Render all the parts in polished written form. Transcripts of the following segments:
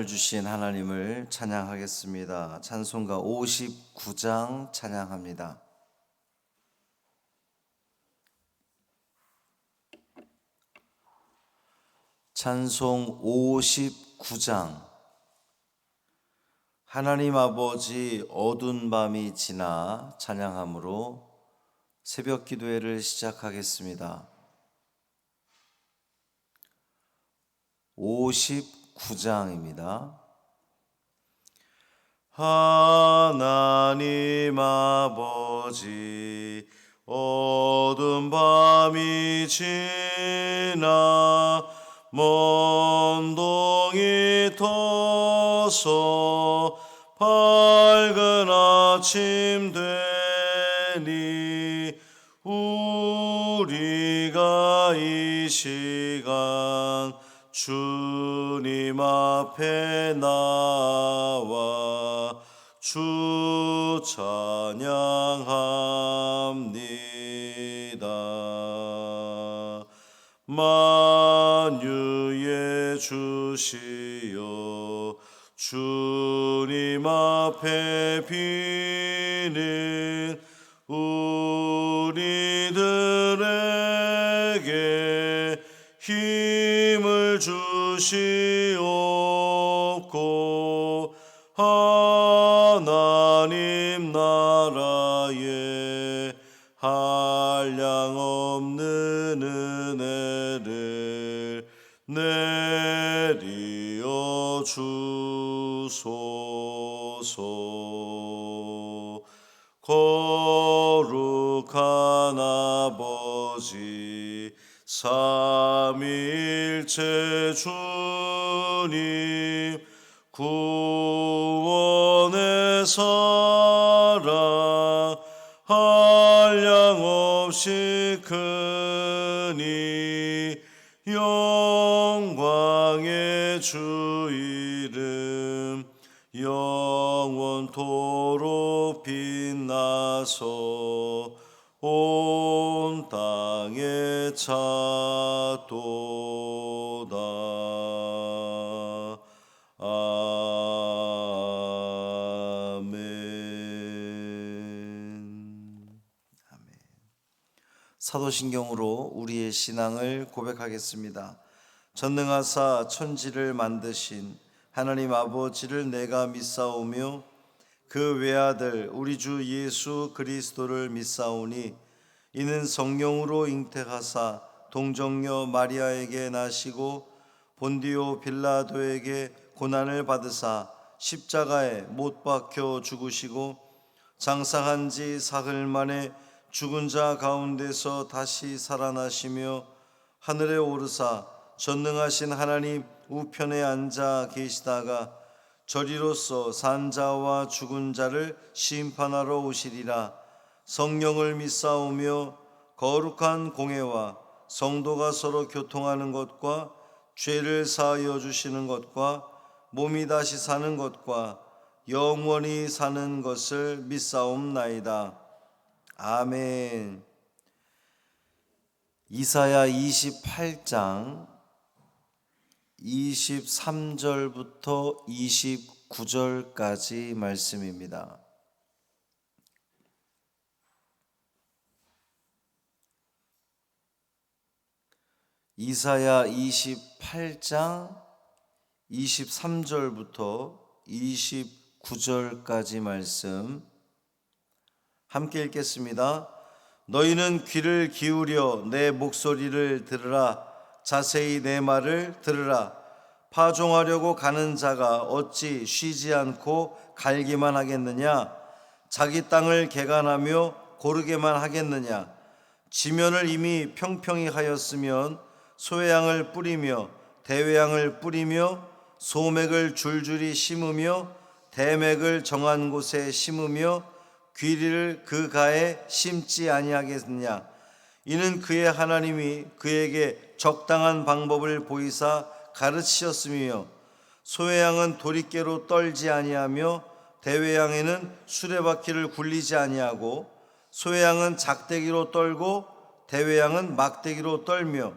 주신 하나님을 찬양하겠습니다. 찬송가 59장 찬양합니다. 찬송 59장. 하나님 아버지 어두운 밤이 지나 찬양함으로 새벽 기도회를 시작하겠습니다. 59장입니다. 하나님 아버지 어두운 밤이 지나 먼 동이 터서 밝은 아침 되니 우리가 이 시간 주님 앞에 나와 주 찬양합니다. 만유의 주시여 주님 앞에 비는 우리들에게 힘을 주시옵고 하나님 나라에 한량없는 은혜를 내리어 주소서. 거룩한 아버지 삼위일체 주님 구원의 사랑 한량없이 크니 영광의 주 이름 영원토록 빛나서 온 땅에 차도다. 아멘. 사도신경으로 우리의 신앙을 고백하겠습니다. 전능하사 천지를 만드신 하나님 아버지를 내가 믿사오며 그 외아들 우리 주 예수 그리스도를 믿사오니 이는 성령으로 잉태하사 동정녀 마리아에게 나시고 본디오 빌라도에게 고난을 받으사 십자가에 못 박혀 죽으시고 장사한 지 사흘 만에 죽은 자 가운데서 다시 살아나시며 하늘에 오르사 전능하신 하나님 우편에 앉아 계시다가 저리로서 산 자와 죽은 자를 심판하러 오시리라. 성령을 믿사오며 거룩한 공회와 성도가 서로 교통하는 것과 죄를 사하여 주시는 것과 몸이 다시 사는 것과 영원히 사는 것을 믿사옵나이다. 아멘. 이사야 28장 23절부터 29절까지 말씀입니다. 이사야 28장 23절부터 29절까지 말씀 함께 읽겠습니다. 너희는 귀를 기울여 내 목소리를 들으라. 자세히 내 말을 들으라. 파종하려고 가는 자가 어찌 쉬지 않고 갈기만 하겠느냐? 자기 땅을 개간하며 고르게만 하겠느냐? 지면을 이미 평평히 하였으면 소외양을 뿌리며 대외양을 뿌리며 소맥을 줄줄이 심으며 대맥을 정한 곳에 심으며 귀리를 그 가에 심지 아니하겠느냐? 이는 그의 하나님이 그에게 적당한 방법을 보이사 가르치셨으며 소외양은 도리깨로 떨지 아니하며 대외양에는 수레바퀴를 굴리지 아니하고 소외양은 작대기로 떨고 대외양은 막대기로 떨며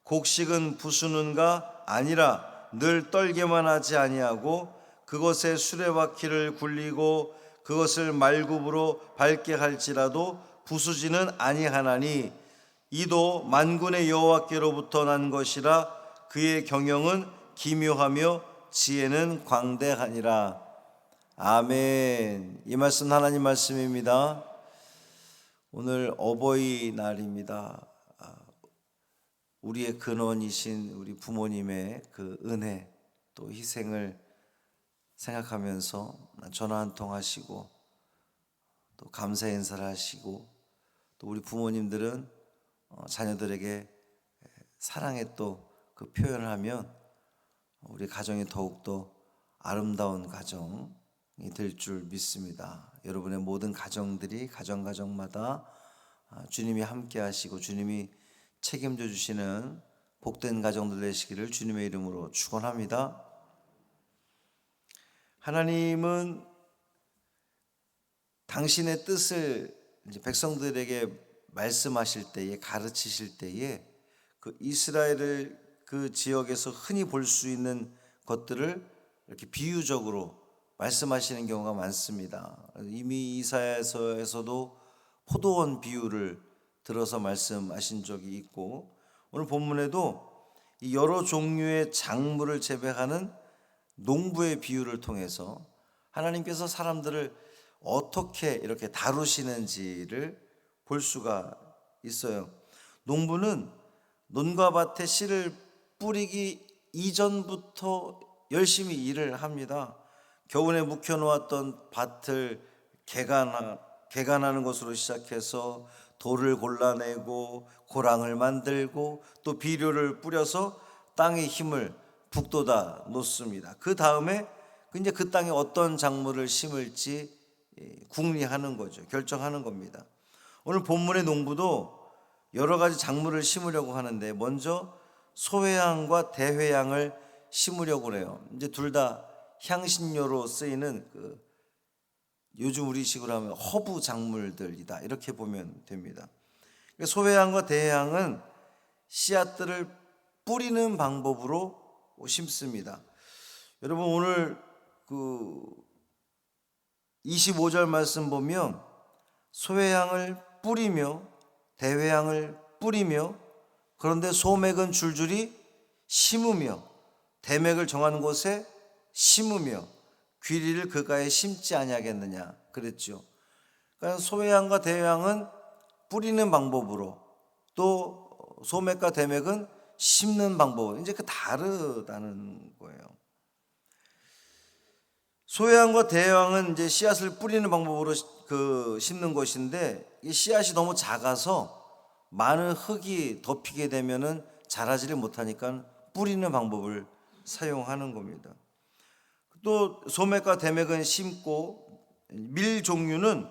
곡식은 부수는가 아니라 늘 떨게만 하지 아니하고 그것에 수레바퀴를 굴리고 그것을 말굽으로 밟게 할지라도 부수지는 아니하나니 이도 만군의 여호와께로부터 난 것이라 그의 경영은 기묘하며 지혜는 광대하니라. 아멘. 이 말씀 하나님 말씀입니다. 오늘 어버이날입니다. 우리의 근원이신 우리 부모님의 그 은혜 또 희생을 생각하면서 전화 한 통 하시고 또 감사 인사를 하시고 또 우리 부모님들은 자녀들에게 사랑의 또 그 표현을 하면 우리 가정이 더욱더 아름다운 가정이 될 줄 믿습니다. 여러분의 모든 가정들이 가정마다 주님이 함께 하시고 주님이 책임져 주시는 복된 가정들 되시기를 주님의 이름으로 축원합니다. 하나님은 당신의 뜻을 이제 백성들에게 말씀하실 때에, 가르치실 때에 그 이스라엘을 그 지역에서 흔히 볼 수 있는 것들을 이렇게 비유적으로 말씀하시는 경우가 많습니다. 이미 이사야서에서도 포도원 비유를 들어서 말씀하신 적이 있고, 오늘 본문에도 이 여러 종류의 작물을 재배하는 농부의 비유를 통해서 하나님께서 사람들을 어떻게 이렇게 다루시는지를 볼 수가 있어요. 농부는 논과 밭에 씨를 뿌리기 이전부터 열심히 일을 합니다. 겨우내 묵혀놓았던 밭을 개간하는 것으로 시작해서 돌을 골라내고 고랑을 만들고 또 비료를 뿌려서 땅의 힘을 북돋아 놓습니다. 그 다음에 이제 그 땅에 어떤 작물을 심을지 궁리하는 거죠. 결정하는 겁니다. 오늘 본문의 농부도 여러 가지 작물을 심으려고 하는데 먼저 소회향과 대회향을 심으려고 해요. 이제 둘 다 향신료로 쓰이는 요즘 우리식으로 하면 허브 작물들이다, 이렇게 보면 됩니다. 소회향과 대회향은 씨앗들을 뿌리는 방법으로 심습니다. 여러분 오늘 25절 말씀 보면 소회향을 뿌리며 대회향을 뿌리며 그런데 소맥은 줄줄이 심으며 대맥을 정하는 곳에 심으며 귀리를 그가에 심지 아니하겠느냐 그랬죠. 그러니까 소회향과 대회향은 뿌리는 방법으로, 또 소맥과 대맥은 심는 방법, 이제 다르다는 거예요. 소회향과 대회향은 이제 씨앗을 뿌리는 방법으로 심는 것인데, 이 씨앗이 너무 작아서 많은 흙이 덮이게 되면은 자라지를 못하니까 뿌리는 방법을 사용하는 겁니다. 또 소맥과 대맥은 심고, 밀 종류는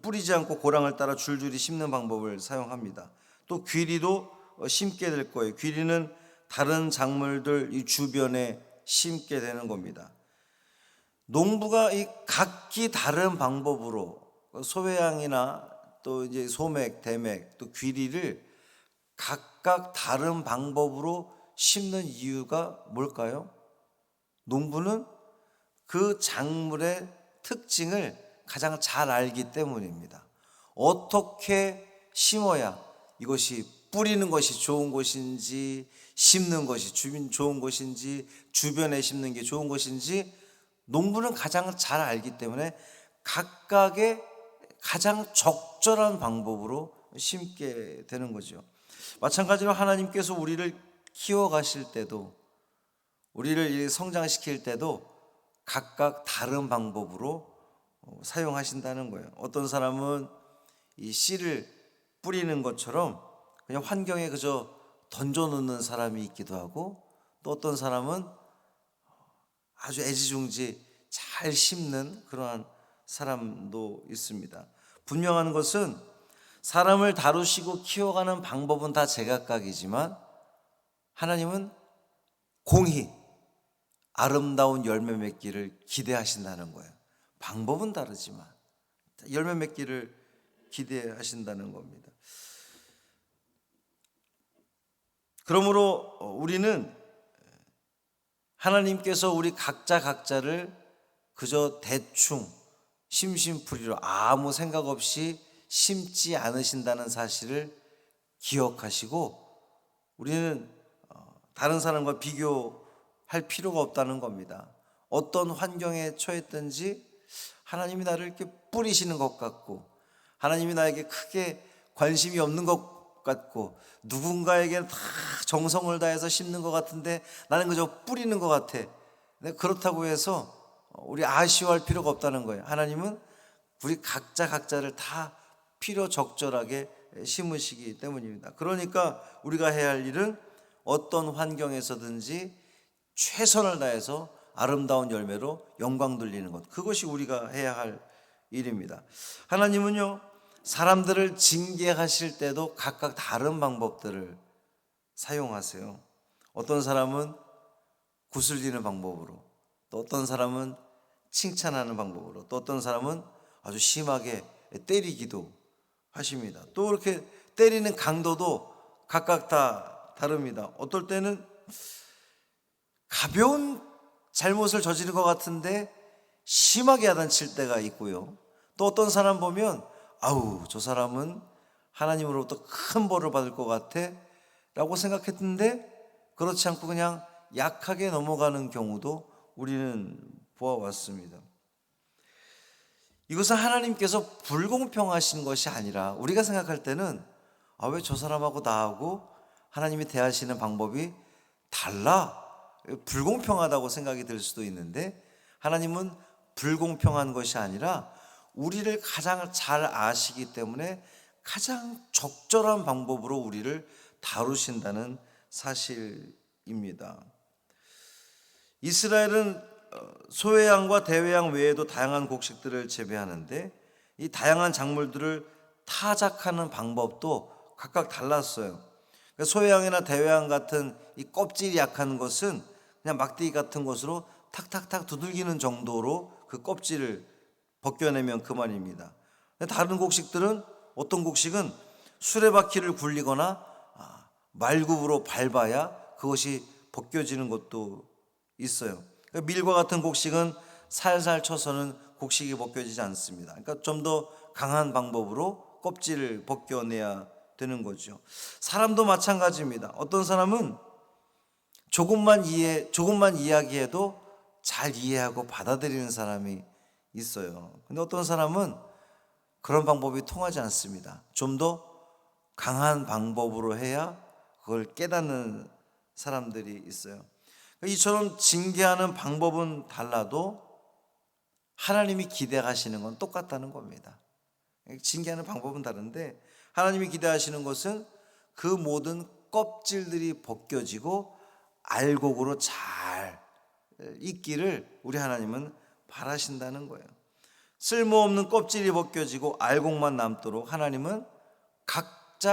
뿌리지 않고 고랑을 따라 줄줄이 심는 방법을 사용합니다. 또 귀리도 심게 될 거예요. 귀리는 다른 작물들 이 주변에 심게 되는 겁니다. 농부가 이 각기 다른 방법으로 소회향이나 또 이제 소맥, 대맥, 또 귀리를 각각 다른 방법으로 심는 이유가 뭘까요? 농부는 그 작물의 특징을 가장 잘 알기 때문입니다. 어떻게 심어야 이것이 뿌리는 것이 좋은 것인지, 심는 것이 좋은 것인지, 주변에 심는 게 좋은 것인지 농부는 가장 잘 알기 때문에 각각의 가장 적절한 방법으로 심게 되는 거죠. 마찬가지로 하나님께서 우리를 키워가실 때도, 우리를 성장시킬 때도 각각 다른 방법으로 사용하신다는 거예요. 어떤 사람은 이 씨를 뿌리는 것처럼 그냥 환경에 그저 던져놓는 사람이 있기도 하고, 또 어떤 사람은 아주 애지중지 잘 심는 그러한 사람도 있습니다. 분명한 것은 사람을 다루시고 키워가는 방법은 다 제각각이지만 하나님은 공히 아름다운 열매 맺기를 기대하신다는 거예요. 방법은 다르지만 열매 맺기를 기대하신다는 겁니다. 그러므로 우리는 하나님께서 우리 각자를 그저 대충 심심풀이로 아무 생각 없이 심지 않으신다는 사실을 기억하시고 우리는 다른 사람과 비교할 필요가 없다는 겁니다. 어떤 환경에 처했든지 하나님이 나를 이렇게 뿌리시는 것 같고 하나님이 나에게 크게 관심이 없는 것 같고 누군가에게는 다 정성을 다해서 심는 것 같은데 나는 그저 뿌리는 것 같아. 근데 그렇다고 해서 우리 아쉬워할 필요가 없다는 거예요. 하나님은 우리 각자를 다 필요 적절하게 심으시기 때문입니다. 그러니까 우리가 해야 할 일은 어떤 환경에서든지 최선을 다해서 아름다운 열매로 영광 돌리는 것, 그것이 우리가 해야 할 일입니다. 하나님은요, 사람들을 징계하실 때도 각각 다른 방법들을 사용하세요. 어떤 사람은 구슬리는 방법으로, 또 어떤 사람은 칭찬하는 방법으로, 또 어떤 사람은 아주 심하게 때리기도 하십니다. 또 이렇게 때리는 강도도 각각 다 다릅니다. 어떨 때는 가벼운 잘못을 저지른 것 같은데 심하게 야단칠 때가 있고요. 또 어떤 사람 보면 아우 저 사람은 하나님으로부터 큰 벌을 받을 것 같아 라고 생각했는데 그렇지 않고 그냥 약하게 넘어가는 경우도 우리는 보아왔습니다. 이것은 하나님께서 불공평하신 것이 아니라 우리가 생각할 때는 왜 저 사람하고 나하고 하나님이 대하시는 방법이 달라? 불공평하다고 생각이 들 수도 있는데 하나님은 불공평한 것이 아니라 우리를 가장 잘 아시기 때문에 가장 적절한 방법으로 우리를 다루신다는 사실입니다. 이스라엘은 소외양과 대외양 외에도 다양한 곡식들을 재배하는데 이 다양한 작물들을 타작하는 방법도 각각 달랐어요. 소외양이나 대외양 같은 이 껍질이 약한 것은 그냥 막대기 같은 것으로 탁탁탁 두들기는 정도로 그 껍질을 벗겨내면 그만입니다. 다른 곡식들은 어떤 곡식은 수레바퀴를 굴리거나 말굽으로 밟아야 그것이 벗겨지는 것도 있어요. 밀과 같은 곡식은 살살 쳐서는 곡식이 벗겨지지 않습니다. 그러니까 좀 더 강한 방법으로 껍질을 벗겨내야 되는 거죠. 사람도 마찬가지입니다. 어떤 사람은 조금만 이야기해도 잘 이해하고 받아들이는 사람이 있어요. 근데 어떤 사람은 그런 방법이 통하지 않습니다. 좀 더 강한 방법으로 해야 그걸 깨닫는 사람들이 있어요. 이처럼 징계하는 방법은 달라도 하나님이 기대하시는 건 똑같다는 겁니다. 징계하는 방법은 다른데 하나님이 기대하시는 것은 그 모든 껍질들이 벗겨지고 알곡으로 잘 있기를 우리 하나님은 바라신다는 거예요. 쓸모없는 껍질이 벗겨지고 알곡만 남도록 하나님은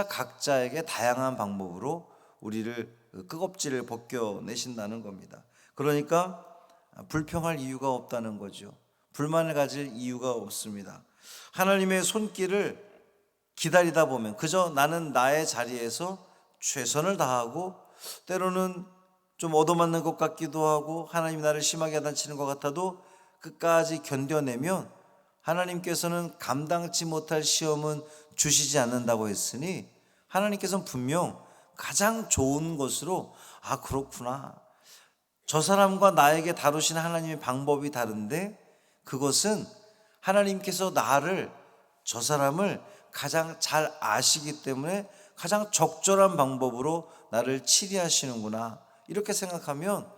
각자에게 다양한 방법으로 우리를 그 껍질을 벗겨내신다는 겁니다. 그러니까 불평할 이유가 없다는 거죠. 불만을 가질 이유가 없습니다. 하나님의 손길을 기다리다 보면 그저 나는 나의 자리에서 최선을 다하고 때로는 좀 얻어맞는 것 같기도 하고 하나님이 나를 심하게 야단치는 것 같아도 끝까지 견뎌내면 하나님께서는 감당치 못할 시험은 주시지 않는다고 했으니 하나님께서는 분명 가장 좋은 것으로 그렇구나. 저 사람과 나에게 다루시는 하나님의 방법이 다른데 그것은 하나님께서 저 사람을 가장 잘 아시기 때문에 가장 적절한 방법으로 나를 치리하시는구나. 이렇게 생각하면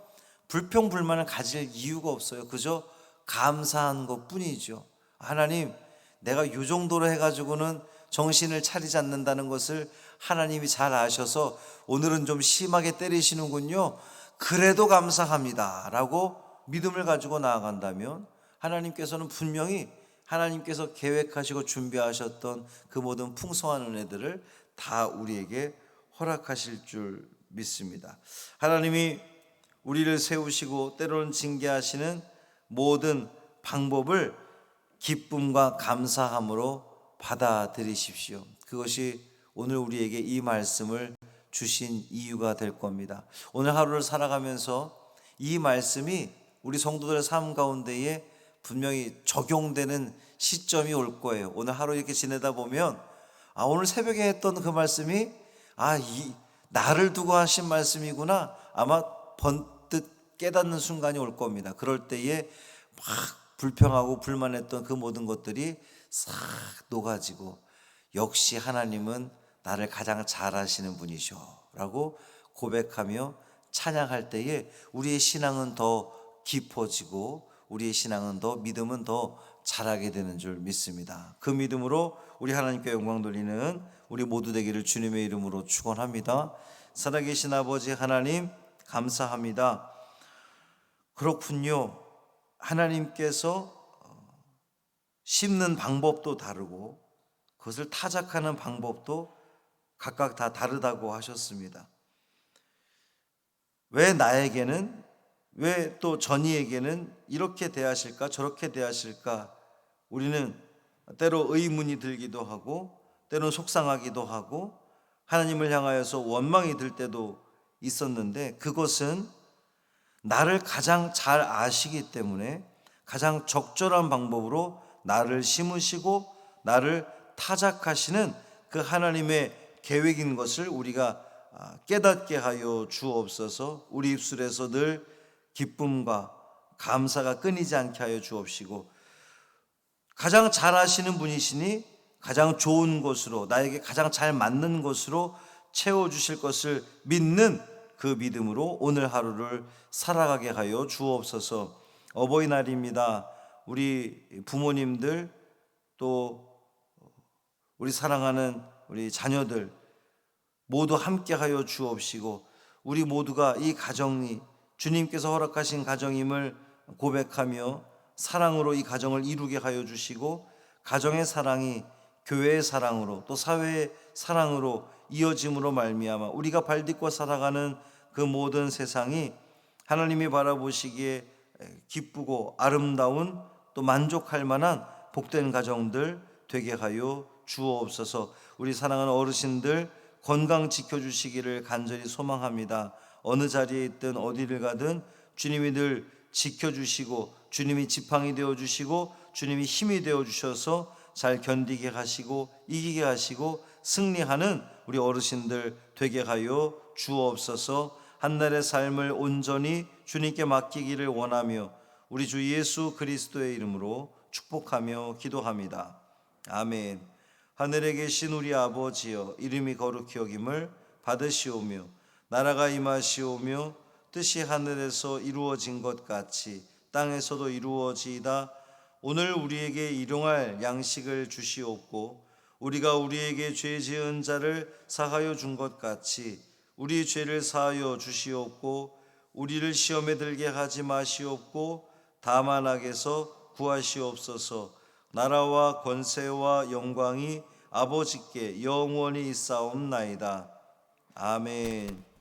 불평불만을 가질 이유가 없어요. 그저 감사한 것 뿐이죠. 하나님, 내가 이 정도로 해가지고는 정신을 차리지 않는다는 것을 하나님이 잘 아셔서 오늘은 좀 심하게 때리시는군요. 그래도 감사합니다 라고 믿음을 가지고 나아간다면 하나님께서는 분명히 하나님께서 계획하시고 준비하셨던 그 모든 풍성한 은혜들을 다 우리에게 허락하실 줄 믿습니다. 하나님이 우리를 세우시고 때로는 징계하시는 모든 방법을 기쁨과 감사함으로 받아들이십시오. 그것이 오늘 우리에게 이 말씀을 주신 이유가 될 겁니다. 오늘 하루를 살아가면서 이 말씀이 우리 성도들의 삶 가운데에 분명히 적용되는 시점이 올 거예요. 오늘 하루 이렇게 지내다 보면 오늘 새벽에 했던 그 말씀이 나를 두고 하신 말씀이구나, 아마 번뜩 깨닫는 순간이 올 겁니다. 그럴 때에 막 불평하고 불만했던 그 모든 것들이 싹 녹아지고, 역시 하나님은 나를 가장 잘 아시는 분이셔 라고 고백하며 찬양할 때에 우리의 신앙은 더 깊어지고 우리의 신앙은 더, 믿음은 더 자라게 되는 줄 믿습니다. 그 믿음으로 우리 하나님께 영광 돌리는 우리 모두 되기를 주님의 이름으로 축원합니다. 살아계신 아버지 하나님, 감사합니다. 그렇군요. 하나님께서 심는 방법도 다르고 그것을 타작하는 방법도 각각 다 다르다고 하셨습니다. 왜 나에게는, 왜 또 전이에게는 이렇게 대하실까 저렇게 대하실까, 우리는 때로 의문이 들기도 하고 때로 속상하기도 하고 하나님을 향하여서 원망이 들 때도 있었는데, 그것은 나를 가장 잘 아시기 때문에 가장 적절한 방법으로 나를 심으시고 나를 타작하시는 그 하나님의 계획인 것을 우리가 깨닫게 하여 주옵소서. 우리 입술에서 늘 기쁨과 감사가 끊이지 않게 하여 주옵시고, 가장 잘 아시는 분이시니 가장 좋은 것으로, 나에게 가장 잘 맞는 것으로 채워주실 것을 믿는 그 믿음으로 오늘 하루를 살아가게 하여 주옵소서. 어버이날입니다. 우리 부모님들, 또 우리 사랑하는 우리 자녀들 모두 함께 하여 주옵시고, 우리 모두가 이 가정이 주님께서 허락하신 가정임을 고백하며 사랑으로 이 가정을 이루게 하여 주시고, 가정의 사랑이 교회의 사랑으로 또 사회의 사랑으로 이어짐으로 말미암아 우리가 발딛고 살아가는 그 모든 세상이 하나님이 바라보시기에 기쁘고 아름다운, 또 만족할 만한 복된 가정들 되게 하여 주옵소서. 우리 사랑하는 어르신들 건강 지켜주시기를 간절히 소망합니다. 어느 자리에 있든 어디를 가든 주님이 늘 지켜주시고 주님이 지팡이 되어주시고 주님이 힘이 되어주셔서 잘 견디게 하시고 이기게 하시고 승리하는 우리 어르신들 되게 하여 주옵소서. 한날의 삶을 온전히 주님께 맡기기를 원하며 우리 주 예수 그리스도의 이름으로 축복하며 기도합니다. 아멘. 하늘에 계신 우리 아버지여, 이름이 거룩히 여김을 받으시오며 나라가 임하시오며 뜻이 하늘에서 이루어진 것 같이 땅에서도 이루어지이다. 오늘 우리에게 일용할 양식을 주시옵고 우리가 우리에게 죄 지은 자를 사하여 준 것 같이 우리 죄를 사하여 주시옵고 우리를 시험에 들게 하지 마시옵고 다만 악에서 구하시옵소서. 나라와 권세와 영광이 아버지께 영원히 있사옵나이다. 아멘.